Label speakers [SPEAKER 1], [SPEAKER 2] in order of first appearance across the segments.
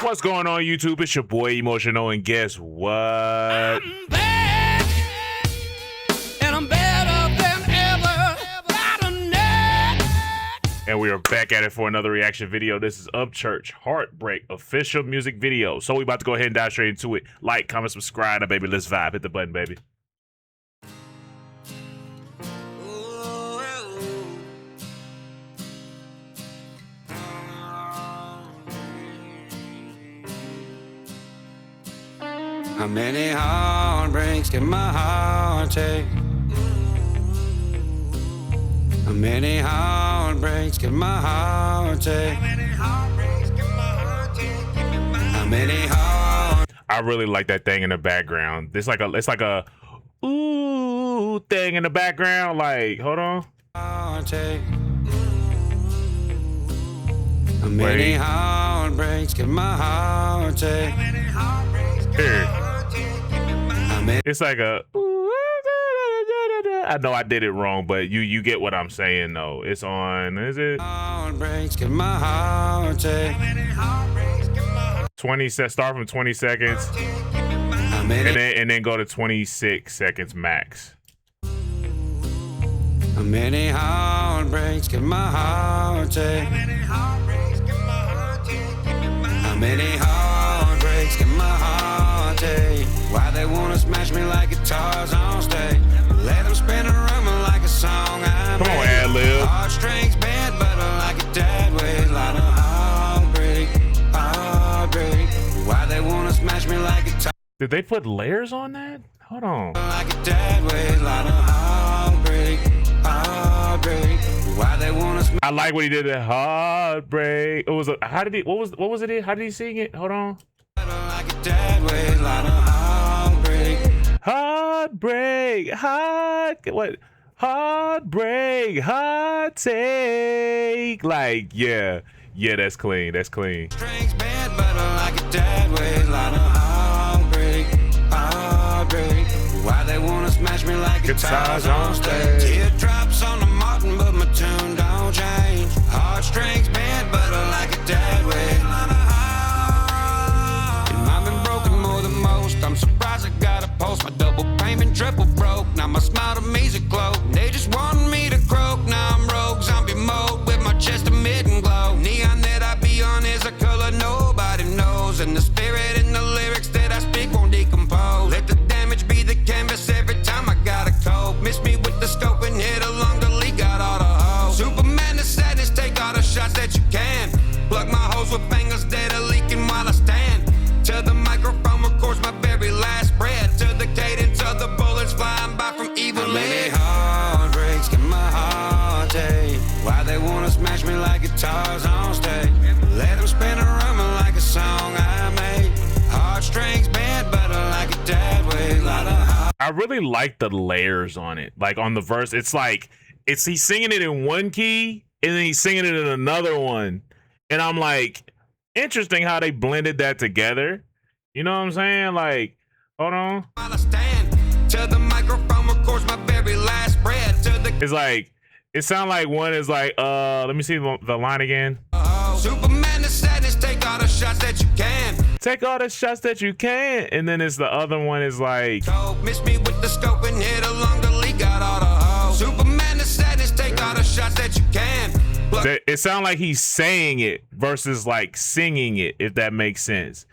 [SPEAKER 1] What's going on, YouTube? It's your boy Emotional, and guess what?
[SPEAKER 2] I'm back, and I'm better than ever. Got a neck.
[SPEAKER 1] And we are back at it for another reaction video. This is Upchurch Heartbreak official music video. So we about to go ahead and dive straight into it. Like, comment, subscribe, baby. Let's vibe. Hit the button, baby.
[SPEAKER 3] How many heartbreaks can my heart take? How many heartbreaks can my heart take? How many heartbreaks?
[SPEAKER 1] I really like that thing in the background. It's like a ooh thing in the background. Like, hold on.
[SPEAKER 3] How many heartbreaks can my heart take?
[SPEAKER 1] Here. It's like a I know I did it wrong, but you get what I'm saying though. It's on, is it?
[SPEAKER 3] Heartbreaks can my heart take?
[SPEAKER 1] 20 start from 20 seconds. And then go to 26 seconds max.
[SPEAKER 3] How many heartbreaks can my heart take? How many heartbreaks can my heart take? Why they wanna smash me like guitars on stage? Let them spin around me like a song I made.
[SPEAKER 1] Come on, ad-lib.
[SPEAKER 3] Heartstrings bent, but like a dead weight. Like a heartbreak, heartbreak. Why they wanna smash me like guitars?
[SPEAKER 1] Did they put layers on that? Hold on.
[SPEAKER 3] Like a dead weight, like a heartbreak, heartbreak. Why they wanna smash?
[SPEAKER 1] I like what he did at Heartbreak. It was a, how did he, what was it? How did he sing it? Hold on.
[SPEAKER 3] Like a dead weight, like a heartbreak.
[SPEAKER 1] Heartbreak, heartbreak, heart take. Like, yeah, that's clean. That's clean.
[SPEAKER 3] Strings bent, but like a dead weight, like a heartbreak, heartbreak. Why they wanna smash me like guitars on stage? Teardrops on the mountain, but my tune don't change. Heartstrings bent, but like a dead weight. And I've been broken more than most. I'm surprised I got a post. My double payment triple broke. Now my smile to me's a cloak. They just wanted me to croak. Now I'm rogue zombie mode with my chest a mitten glow. Neon that I be on is a color nobody knows. And the spirit in the lyrics that I speak won't decompose. Let the damage be the canvas every time I got a cold. Miss me with the scope and hit along the league, got all the hoes. Superman the sadness, take all the shots that you can. Plug my holes with fingers that are leaking while I stand. To the microphone records my very last breath. To the cadence of the bullets flying by from evil lips. How many heartbreaks can my heart take? Why they wanna smash me like guitars on stage? Let them spin around me like a song I made. Heartstrings bent, but like a dead weight.
[SPEAKER 1] I really like the layers on it. Like on the verse, it's like he's singing it in one key and then he's singing it in another one. And I'm like, interesting how they blended that together. You know what I'm saying? Like, hold on.
[SPEAKER 3] To the microphone records my very last breath.
[SPEAKER 1] It's like, it sounds like one is like, let me see the line again.
[SPEAKER 3] Superman the sadness, take all the shots that you can.
[SPEAKER 1] Take all the shots that you can. And then it's the other one is like,
[SPEAKER 3] miss me with the scope and hit along the league, got all the hoes. Superman the sadness, take all the shots that you can.
[SPEAKER 1] It sounds like he's saying it versus like singing it, if that makes sense.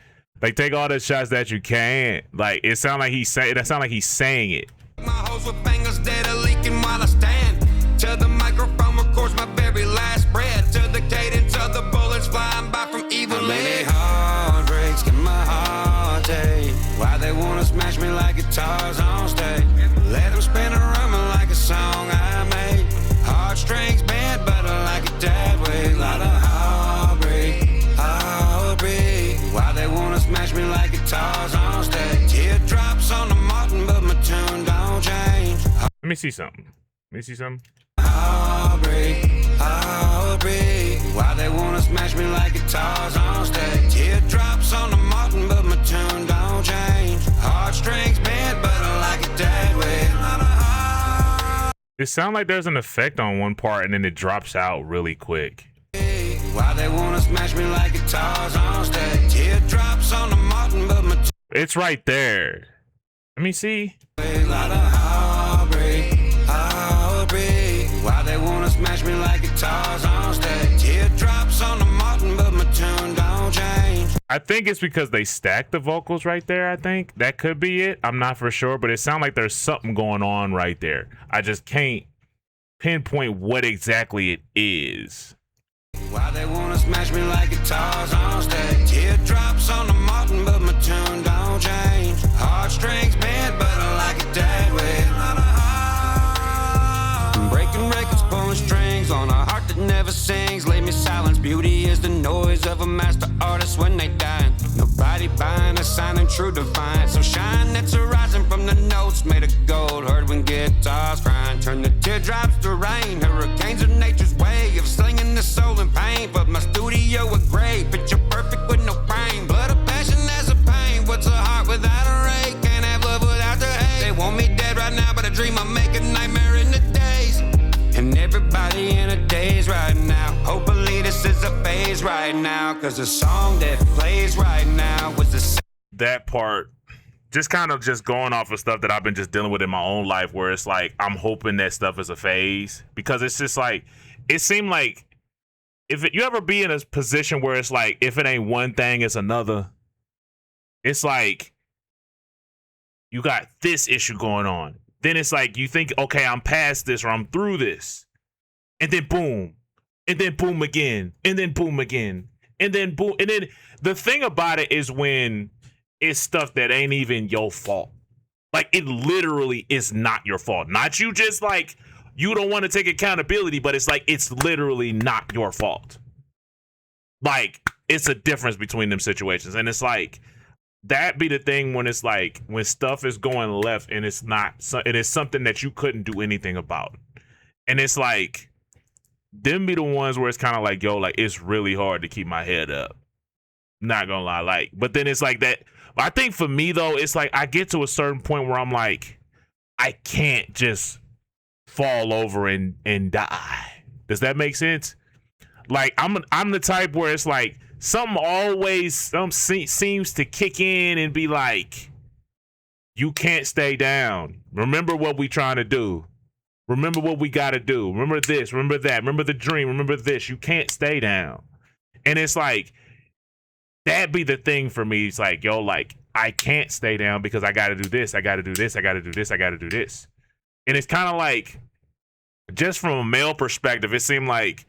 [SPEAKER 1] Like, take all the shots that you can. Like, it sounds like he's saying it.
[SPEAKER 3] My hoes with fingers that are leaking while I stand. To the microphone records my very last breath. To the cadence of the bullets flying by from evil lips. How many heartbreaks can my heart take? Why they wanna smash me like guitars on stage? Let them spin around me like a song I made. Heartstrings bent, but like a dead weight. Like a heartbreak, heartbreak. Why they wanna smash me like guitars on stage? Teardrops on the mountain, but my tune don't change.
[SPEAKER 1] Let me see something.
[SPEAKER 3] Heartbreak, heartbreak. Why they wanna smash me like guitars on stage? Teardrops on the mountain, but my tune don't change. Heartstrings bent, but like a dead weight.
[SPEAKER 1] It sounds like there's an effect on one part and then it drops out really quick.
[SPEAKER 3] Why they wanna smash me like guitars on stage? Teardrops on the Martin, but my
[SPEAKER 1] It's right there. Let me see.
[SPEAKER 3] lot of heartbreak, heartbreak. Why they wanna smash me like guitars on stage? Teardrops on the Martin, but my tune don't change.
[SPEAKER 1] I think it's because they stacked the vocals right there. I think that could be it. I'm not for sure, but it sounds like there's something going on right there. I just can't pinpoint what exactly it is.
[SPEAKER 3] Why they wanna smash me like guitars on stage? Teardrops on the Martin, but my tune don't change. Heartstrings bent, but I like it that way. I'm breaking records, pulling strings on a heart that never sings. Lay me silence. Beauty is the noise of a master artist when they die. Nobody buying a sign and true defiance. So shine that's arising from the notes made of gold. Heard when guitars crying. Turn the teardrops to rain. Hurricanes are nature's way of slinging the soul in pain. But my studio a grave. Picture perfect with no pain. Blood of passion as a pain. What's a heart without a ray? Can't have love without the hate. They want me dead right now, but I dream I make a nightmare in the days. And everybody in a daze right now. Hopefully this is a phase right now. Cause the song that plays right now was the
[SPEAKER 1] That part, just kind of just going off of stuff that I've been just dealing with in my own life, where it's like I'm hoping that stuff is a phase, because it's just like it seemed like you ever be in a position where it's like if it ain't one thing, it's another. It's like you got this issue going on. Then it's like you think, okay, I'm past this or I'm through this. And then boom. And then boom again. And then boom again. And then boom. And then the thing about it is when it's stuff that ain't even your fault. Like it literally is not your fault. Not you just like, you don't want to take accountability, but it's like it's literally not your fault. Like it's a difference between them situations. And it's like, that be the thing when it's like when stuff is going left and it's not, it is something that you couldn't do anything about. And it's like them be the ones where it's kind of like, yo, like it's really hard to keep my head up. Not gonna lie, like, but then it's like that. I think for me though, it's like I get to a certain point where I'm like, I can't just fall over and die. Does that make sense? Like I'm the type where it's like something always seems to kick in and be like, you can't stay down. Remember what we trying to do. Remember what we got to do. Remember this, remember that, remember the dream, remember this. You can't stay down. And it's like, that be the thing for me. It's like, yo, like, I can't stay down because I got to do this. I got to do this. I got to do this. I got to do this. And it's kind of like, just from a male perspective, it seemed like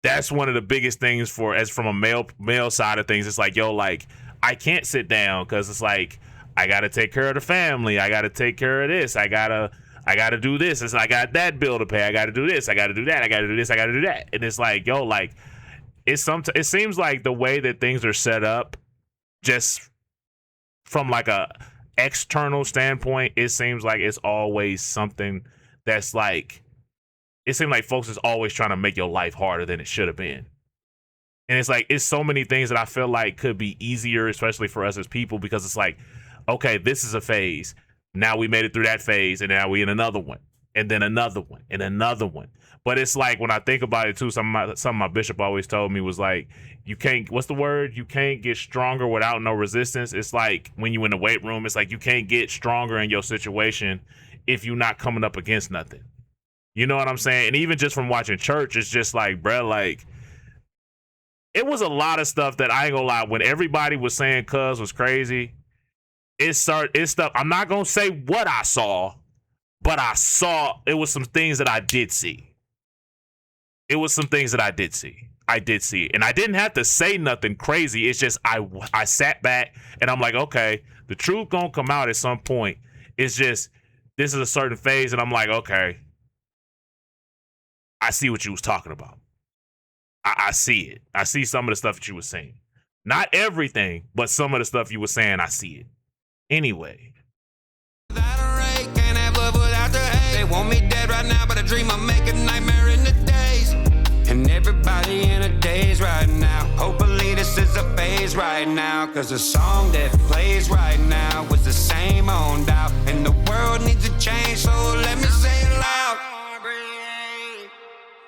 [SPEAKER 1] that's one of the biggest things from a male side of things. It's like, yo, like, I can't sit down because it's like, I got to take care of the family. I got to take care of this. I got to do this. It's like, I got that bill to pay. I got to do this. I got to do that. I got to do this. I got to do that. And it's like, yo, like, it seems like the way that things are set up, just from like a external standpoint, it seems like it's always something that's like, it seems like folks is always trying to make your life harder than it should have been. And it's like, it's so many things that I feel like could be easier, especially for us as people, because it's like, okay, this is a phase. Now we made it through that phase, and now we in another one, and then another one, and another one. But it's like, when I think about it too, something my bishop always told me was like, you can't, what's the word? You can't get stronger without no resistance. It's like when you in the weight room, it's like you can't get stronger in your situation if you're not coming up against nothing. You know what I'm saying? And even just from watching church, it's just like, bruh, like, it was a lot of stuff that I ain't gonna lie, when everybody was saying cuz was crazy, it's stuff, I'm not gonna say what I saw, but it was some things that I did see. It was some things that I did see. I did see it. And I didn't have to say nothing crazy. It's just I sat back and I'm like, okay, the truth gonna come out at some point. It's just, this is a certain phase, and I'm like, okay, I see what you was talking about. I see it. I see some of the stuff that you were saying. Not everything, but some of the stuff you were saying, I see it. Anyway.
[SPEAKER 3] They want me dead right now, but I dream I make a nightmare in the days. And everybody in a daze right now. Hopefully this is a phase right now. Cause the song that plays right now was the same on doubt. And the world needs to change, so let me say it loud.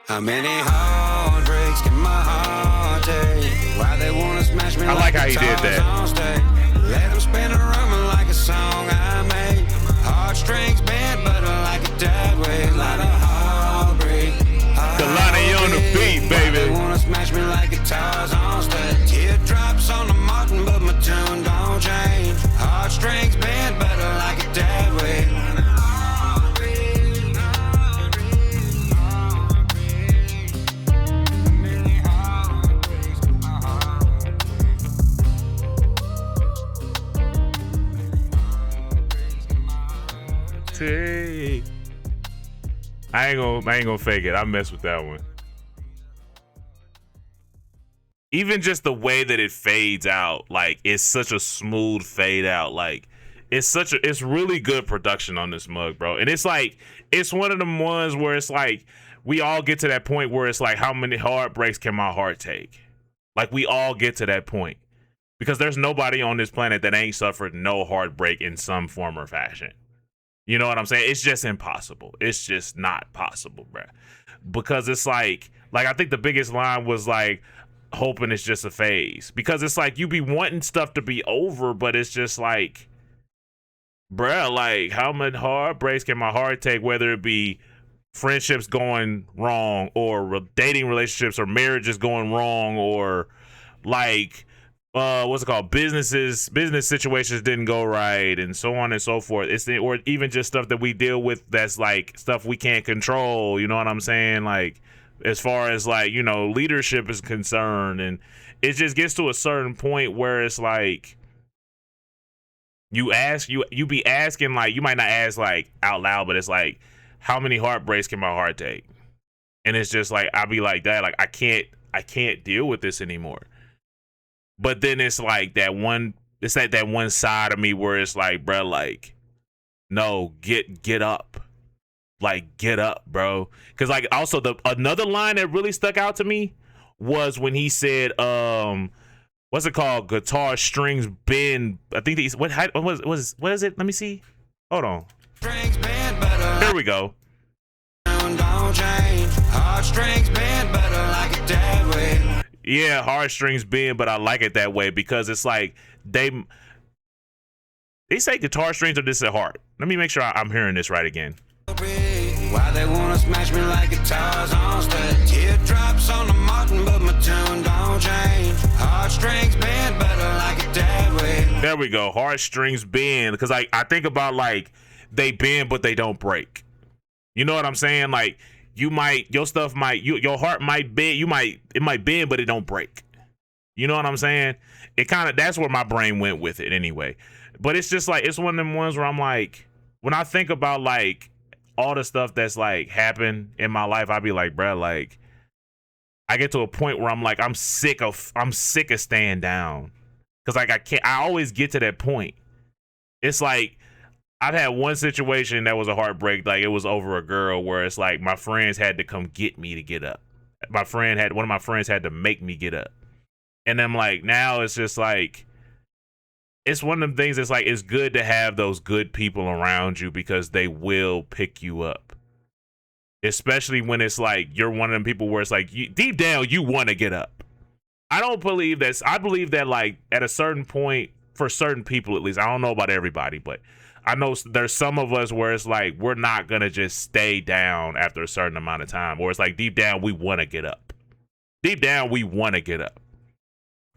[SPEAKER 3] How many heartbreaks can my heart salty. Why they wanna smash me
[SPEAKER 1] I like how he did that.
[SPEAKER 3] On stage. Let them spin a rumor like a song I made. Heartstrings bent, but like a dead weight, like a heartbreak.
[SPEAKER 1] Kalani on the beat, baby.
[SPEAKER 3] They wanna smash me like guitars on stage. Teardrops on the mountain, but my tune don't change. Heartstrings bent, but like a dead weight.
[SPEAKER 1] I ain't gonna fake it. I mess with that one. Even just the way that it fades out, like it's such a smooth fade out. Like it's really good production on this mug, bro. And it's like it's one of them ones where it's like we all get to that point where it's like, how many heartbreaks can my heart take? Like we all get to that point. Because there's nobody on this planet that ain't suffered no heartbreak in some form or fashion. You know what I'm saying? It's just impossible. It's just not possible, bruh. Because it's like I think the biggest line was like, hoping it's just a phase. Because it's like you be wanting stuff to be over, but it's just like, bruh, like how many heartbreaks can my heart take, whether it be friendships going wrong or dating relationships or marriages going wrong or like what's it called, business situations didn't go right and so on and so forth. Or even just stuff that we deal with that's like stuff we can't control, you know what I'm saying? Like as far as like, you know, leadership is concerned, and it just gets to a certain point where it's like you be asking, like, you might not ask like out loud, but it's like, how many heartbreaks can my heart take? And it's just like I'll be like that, like I can't deal with this anymore. But then it's like that one side of me where it's like, bro, like, no, get up. Like, get up, bro. Because like also another line that really stuck out to me was when he said, what's it called? Guitar strings bend. I think these what is it? Let me see. Hold on. Here we go.
[SPEAKER 3] Don't change. Heartstrings bend, but like a dead weight.
[SPEAKER 1] Yeah, heartstrings bend, but I like it that way because it's like they say guitar strings are just at heart. Let me make sure I'm hearing this right again.
[SPEAKER 3] Why they wanna smash me like guitars on stage? Teardrops on the mountain, but my tune don't change. Heartstrings bend, but like a dead weight.
[SPEAKER 1] There we go. Heartstrings bend, because I think about like they bend, but they don't break. You know what I'm saying? Like your heart might bend, it might bend, but it don't break. You know what I'm saying? That's where my brain went with it anyway. But it's just like, it's one of them ones where I'm like, when I think about like all the stuff that's like happened in my life, I'd be like, bro, like I get to a point where I'm like, I'm sick of staying down. Cause like I always get to that point. It's like, I've had one situation that was a heartbreak. Like it was over a girl where it's like my friends had to come get me to get up. One of my friends had to make me get up. And I'm like, now it's just like, it's one of them things that's like, it's good to have those good people around you because they will pick you up. Especially when it's like, you're one of them people where it's like, deep down, you want to get up. I believe that like at a certain point, for certain people at least, I don't know about everybody, but I know there's some of us where it's like, we're not going to just stay down after a certain amount of time. Or it's like, deep down, we want to get up. Deep down, we want to get up.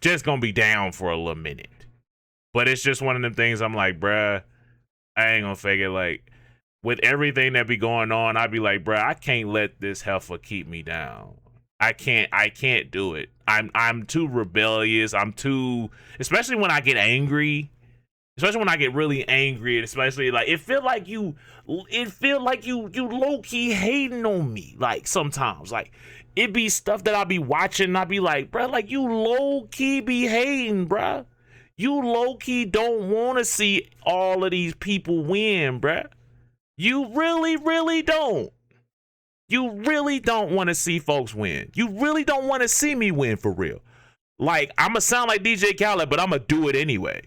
[SPEAKER 1] Just going to be down for a little minute. But it's just one of them things I'm like, bruh, I ain't going to fake it. Like, with everything that be going on, I'd be like, bruh, I can't let this heifer keep me down. I can't do it. I'm too rebellious. Especially when I get angry. Especially when I get really angry, and especially like it feel like you low key hating on me. Like sometimes, like it be stuff that I be watching, and I be like, bruh, like you low key be hating, bruh. You low key don't want to see all of these people win, bruh. You really, really don't. You really don't want to see folks win. You really don't want to see me win for real. Like I'ma sound like DJ Khaled, but I'ma do it anyway.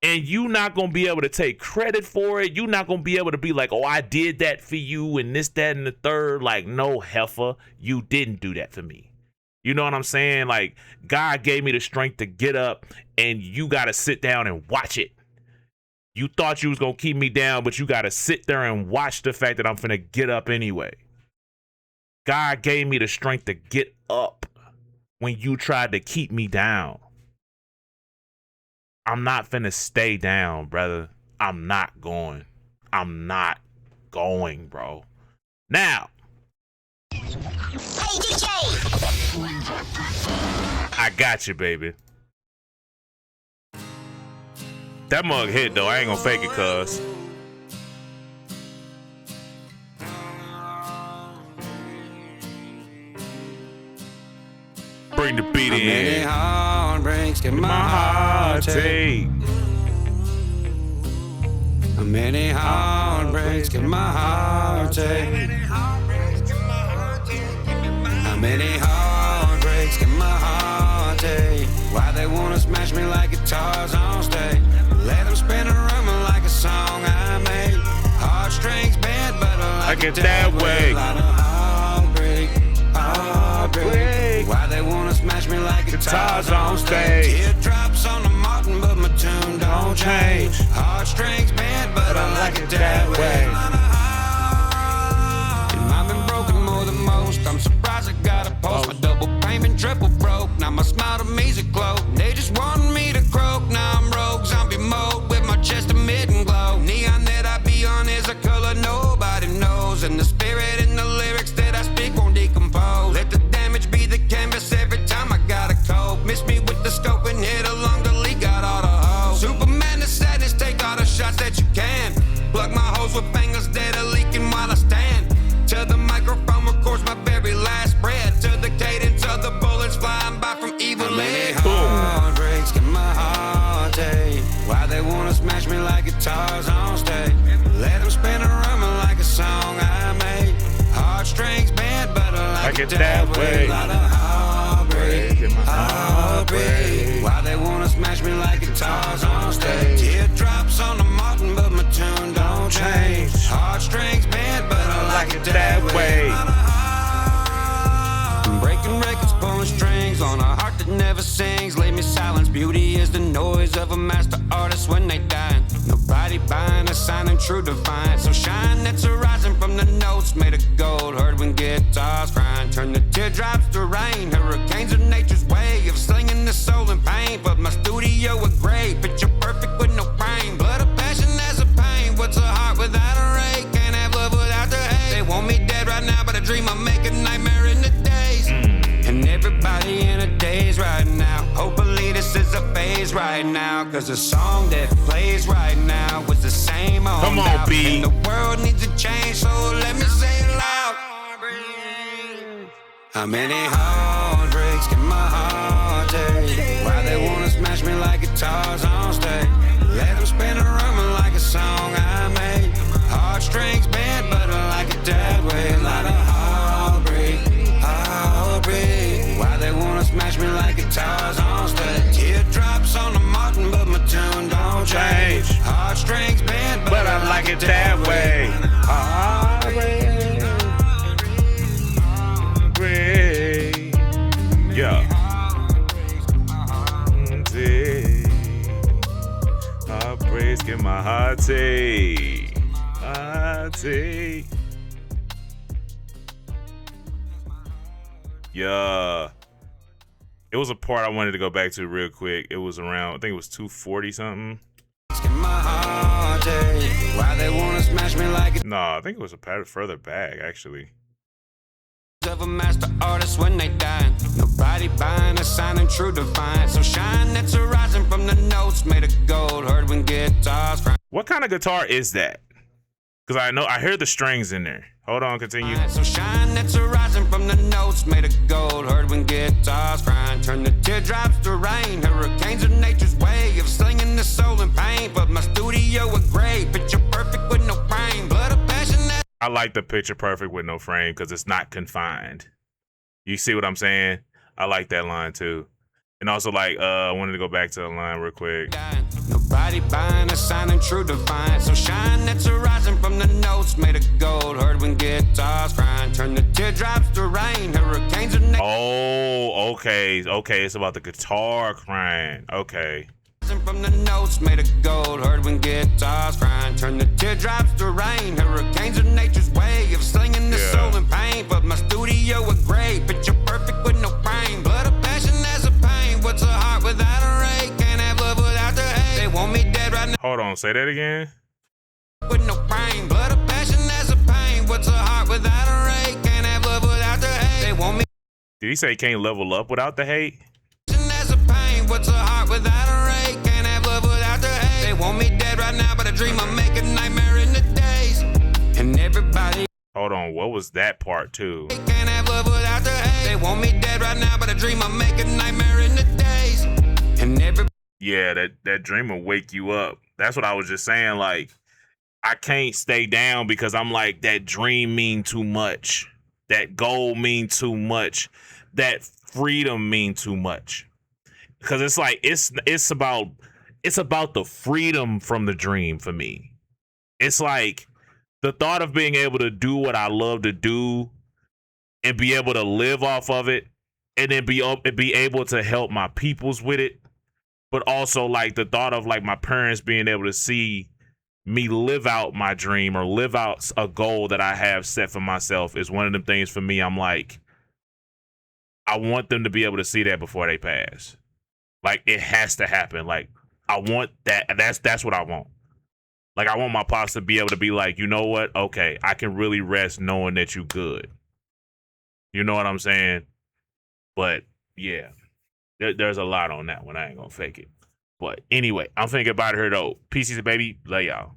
[SPEAKER 1] And you not going to be able to take credit for it. You not going to be able to be like, oh, I did that for you and this, that, and the third. Like, no, heifer, you didn't do that for me. You know what I'm saying? Like, God gave me the strength to get up, and you got to sit down and watch it. You thought you was going to keep me down, but you got to sit there and watch the fact that I'm finna get up anyway. God gave me the strength to get up when you tried to keep me down. I'm not finna stay down, brother. I'm not going. I'm not going, bro. Now,
[SPEAKER 4] Hey, DJ!
[SPEAKER 1] I got you, baby. That mug hit, though. I ain't gonna fake it, cuz. Bring the beat
[SPEAKER 3] How many
[SPEAKER 1] in.
[SPEAKER 3] heartbreaks can my heart take? How many heartbreaks can my heart take? How many heartbreaks can my heart take? Why they wanna smash me like guitars on stage? Let them spin around me like a song I made. Heartstrings bent, but I like it that way. Like a heartbreak, heartbreak. Why they wanna smash me like guitars on stage? Teardrops on the Martin, but my tune don't change. Heartstrings bent, but I like it that way. And I've been broken more than most. I'm surprised I got a post. My double payment, triple broke. Now my smile to me's a cloak. They just want me to croak. Now I'm rogue, zombie mode with my chest amid and glow. Neon that I be on is a color nobody knows. And the spirit in the lyrics that I speak won't decompose. Let the damage be the canvas every time I gotta cope. Miss me with the scope and hit along the lead, got all the hoes. Superman the sadness, take all the shots that you can. Plug my holes with bangers that are leaking while I stand. To the microphone records my very last breath. To the cadence of the bullets flying by from evil head. Heartbreaks can my heart take? Why they wanna smash me like guitars on stage? Let them spin around me like a song I made. Heartstrings bent, but I like it that way. Lot of heartbreak, heartbreak. Why they wanna smash me like guitars on stage? Teardrops on the Martin, but my tune don't change. Heartstrings bent, but I like it that way. I'm breaking records, pulling strings on a heart that never sings. Lay me silence. Beauty is the noise of a master artist when they die. Nobody buying a sign in true defiance. So shine that's arising from the notes made of gold. Heard when guitars crying. Turn the teardrops to rain. Hurricanes are nature's way of slinging the soul in pain. But my studio a grave. Picture perfect with no brain. Blood of passion as a pain. What's a heart without a ray? Can't have love without the hate. They want me dead right now, but I dream I make a nightmare in the days. And everybody in a daze right now. Hopefully this is a phase right now. Cause the song that plays right now was the same old.
[SPEAKER 1] Come on, B.
[SPEAKER 3] And the world needs to change, so let me say it loud. How many heartbreaks can my heart take? Why they wanna smash me like guitars on stage? Let them spin around me like a song I made. Heartstrings bent, but I like it that way. A lot of heartbreak, heartbreak. Why they wanna smash me like guitars on stage? Teardrops on the Martin, but my tune don't change. Heartstrings bent, but I like it that way. Heartbreak.
[SPEAKER 1] Yeah. Heartbreaks get my heart take. Yeah. It was a part I wanted to go back to real quick. It was around, I think it was 240 something.
[SPEAKER 3] Why they wanna smash me like
[SPEAKER 1] No, I think it was a part further back, actually.
[SPEAKER 3] of a master artist when they die. Nobody buying a sign in true defiance. So shine that's arising from the notes made of gold. Heard when guitars cry.
[SPEAKER 1] What kind of guitar is that? Because I heard the strings in there. Hold on, continue.
[SPEAKER 3] So shine that's arising from the notes made of gold. Heard when guitars crying. Turn the teardrops to rain. Hurricanes are nature's way of slinging the soul in pain. But my studio a grave. Picture perfect with no brain. Blood of passion that
[SPEAKER 1] I like the picture perfect with no frame because it's not confined. You see what I'm saying? I like that line too. And also, like, I wanted to go back to the line real quick.
[SPEAKER 3] Nobody Friday buying a sign in true defiance. So shine that's arising from the notes made of gold. Heard when guitars crying. Turn the teardrops to rain. Hurricanes are
[SPEAKER 1] Oh, okay. It's about the guitar crying. Okay.
[SPEAKER 3] from the notes made of gold. Heard when guitars crying. Turn the teardrops to rain. Hurricanes are nature's way of slinging the soul in pain. But my studio a great. Picture perfect with no frame. Blood of passion as a pain. What's a heart without a ray? Can't have love without the hate. They want me dead right now.
[SPEAKER 1] Hold on, say that again.
[SPEAKER 3] With no frame. Blood of passion as a pain. What's a heart without a ray? Can't have love without the hate. They want me.
[SPEAKER 1] Did he say can't level up without the hate?
[SPEAKER 3] As a pain. What's a heart without a ray? Can't have love without the hate. They want me dead right now, but a dream I make a nightmare in the days. And everybody.
[SPEAKER 1] Hold on, what was that part too?
[SPEAKER 3] Can't have love without the hate. They want me dead right now, but a dream I make a nightmare in the days. And everybody.
[SPEAKER 1] Yeah, that dream will wake you up. That's what I was just saying. Like, I can't stay down because I'm like, that dream mean too much. That goal mean too much. That freedom mean too much. Because it's like it's about the freedom from the dream for me. It's like the thought of being able to do what I love to do and be able to live off of it and then be able to help my peoples with it. But also like the thought of like my parents being able to see me live out my dream or live out a goal that I have set for myself is one of them things for me. I'm like, I want them to be able to see that before they pass. Like, it has to happen. Like, I want that. That's what I want. Like, I want my pops to be able to be like, you know what? Okay, I can really rest knowing that you good. You know what I'm saying? But yeah, there's a lot on that one. I ain't gonna fake it. But anyway, I'm thinking about her though. PC's baby, lay y'all.